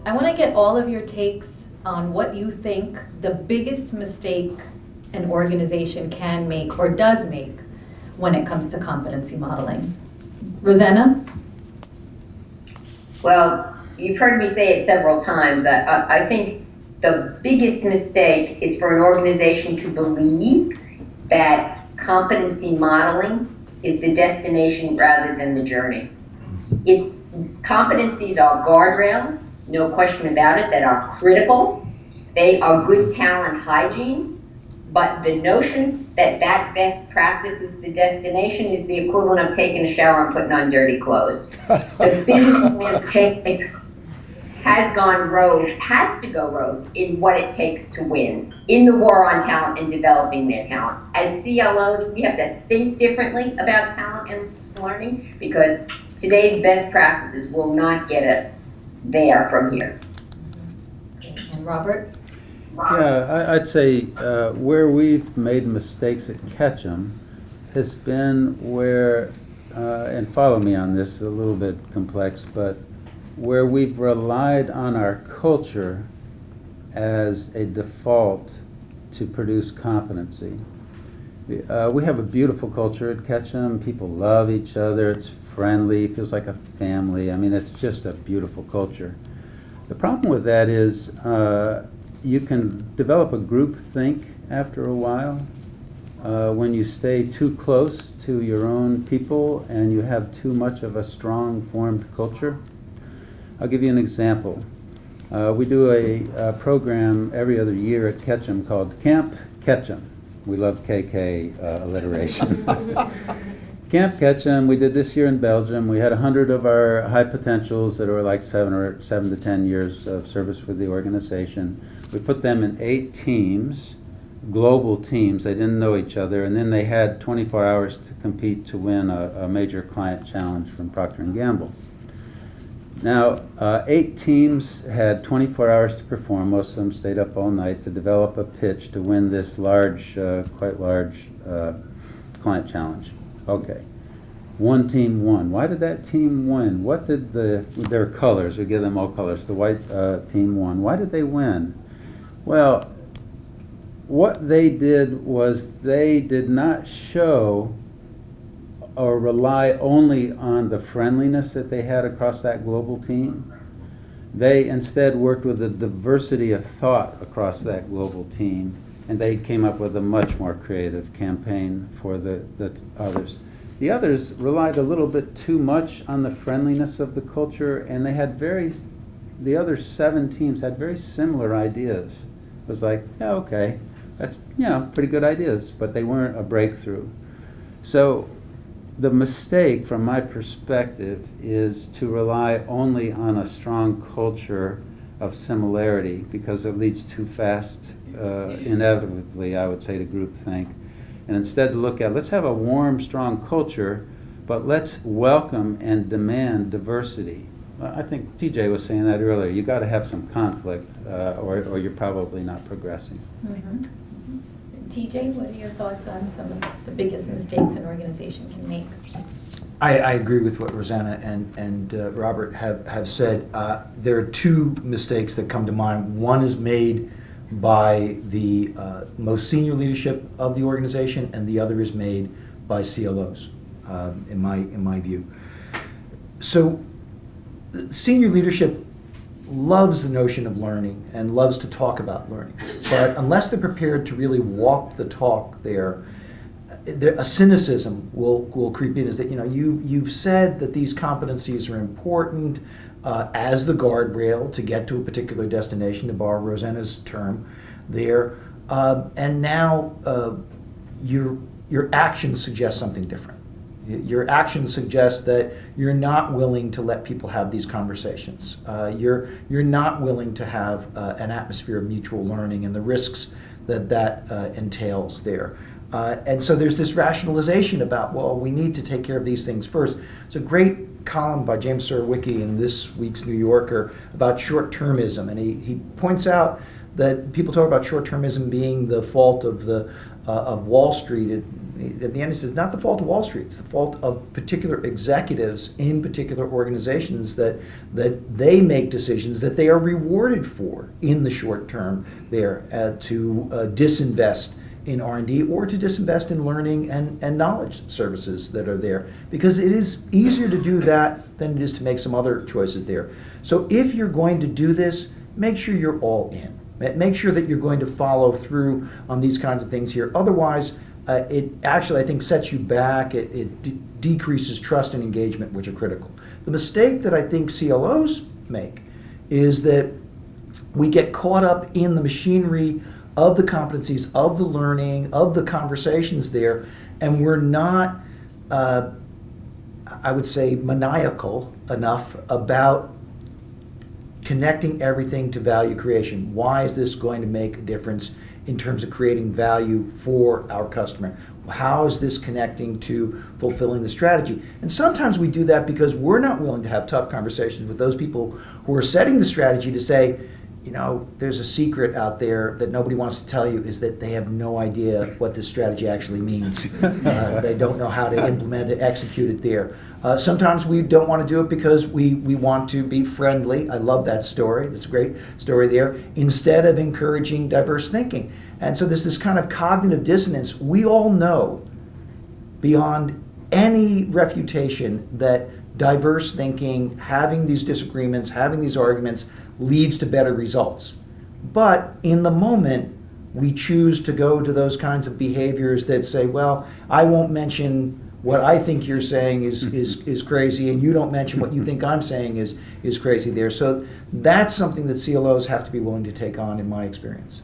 I want to get all of your takes on what you think the biggest mistake an organization can make or does make when it comes to competency modeling. Rosanna? Well, you've heard me say it several times. I think the biggest mistake is for an organization to believe that competency modeling is the destination rather than the journey. Competencies are guardrails, no question about it, that are critical. They are good talent hygiene, but the notion that best practice is the destination is the equivalent of taking a shower and putting on dirty clothes. The business landscape has gone rogue, has to go rogue in what it takes to win in the war on talent and developing their talent. As CLOs, we have to think differently about talent and learning, because today's best practices will not get us there from here. And Robert? Yeah, I'd say where we've made mistakes at Ketchum has been where, and follow me on this, a little bit complex, but where we've relied on our culture as a default to produce competency. We have a beautiful culture at Ketchum. People love each other. It's friendly. It feels like a family. I mean, it's just a beautiful culture. The problem with that is you can develop a group think after a while when you stay too close to your own people and you have too much of a strong formed culture. I'll give you an example. We do a program every other year at Ketchum called Camp Ketchum. We love KK alliteration. Camp Ketchum, we did this year in Belgium. We had 100 of our high potentials that were like 7 to 10 years of service with the organization. We put them in 8 teams, global teams. They didn't know each other, and then they had 24 hours to compete to win a major client challenge from Procter & Gamble. Now, 8 teams had 24 hours to perform. Most of them stayed up all night to develop a pitch to win this large, quite large client challenge. Okay. One team won. Why did that team win? What did their colors, we give them all colors, the white team won. Why did they win? Well, what they did was they did not show or rely only on the friendliness that they had across that global team. They instead worked with a diversity of thought across that global team, and they came up with a much more creative campaign for the others. The others relied a little bit too much on the friendliness of the culture, and they had the other 7 teams had very similar ideas. It was like, yeah, okay, that's, pretty good ideas, but they weren't a breakthrough. So the mistake, from my perspective, is to rely only on a strong culture of similarity, because it leads too fast, inevitably, I would say, to groupthink. And instead to look at, let's have a warm, strong culture, but let's welcome and demand diversity. I think TJ was saying that earlier. You got to have some conflict, or you're probably not progressing. Mm-hmm. TJ, what are your thoughts on some of the biggest mistakes an organization can make? I agree with what Rosanna and Robert have said. There are 2 mistakes that come to mind. One is made by the most senior leadership of the organization, and the other is made by CLOs, in my view. So senior leadership loves the notion of learning and loves to talk about learning, but unless they're prepared to really walk the talk there, a cynicism will creep in. Is that you've said that these competencies are important as the guardrail to get to a particular destination, to borrow Rosanna's term there, and now your actions suggest something different. Your actions suggest that you're not willing to let people have these conversations. You're not willing to have an atmosphere of mutual learning and the risks that entails there. And so there's this rationalization about, well, we need to take care of these things first. It's a great column by James Surowiecki in this week's New Yorker about short-termism, and he points out that people talk about short-termism being the fault of Wall Street. At the end, he says, not the fault of Wall Street. It's the fault of particular executives in particular organizations that they make decisions that they are rewarded for in the short term there to disinvest in R&D or to disinvest in learning and knowledge services that are there, because it is easier to do that than it is to make some other choices there. So if you're going to do this, make sure you're all in. Make sure that you're going to follow through on these kinds of things here. Otherwise, it actually, I think, sets you back. It decreases trust and engagement, which are critical. The mistake that I think CLOs make is that we get caught up in the machinery of the competencies, of the learning, of the conversations there, and we're not, I would say, maniacal enough about connecting everything to value creation. Why is this going to make a difference in terms of creating value for our customer? How is this connecting to fulfilling the strategy? And sometimes we do that because we're not willing to have tough conversations with those people who are setting the strategy to say, you know, there's a secret out there that nobody wants to tell you, is that they have no idea what this strategy actually means. They don't know how to implement it, execute it there. Sometimes we don't want to do it because we want to be friendly. I love that story. It's a great story there. Instead of encouraging diverse thinking. And so there's this kind of cognitive dissonance. We all know beyond any refutation that diverse thinking, having these disagreements, having these arguments, leads to better results. But in the moment, we choose to go to those kinds of behaviors that say, well, I won't mention what I think you're saying is crazy, and you don't mention what you think I'm saying is crazy there. So that's something that CLOs have to be willing to take on, in my experience.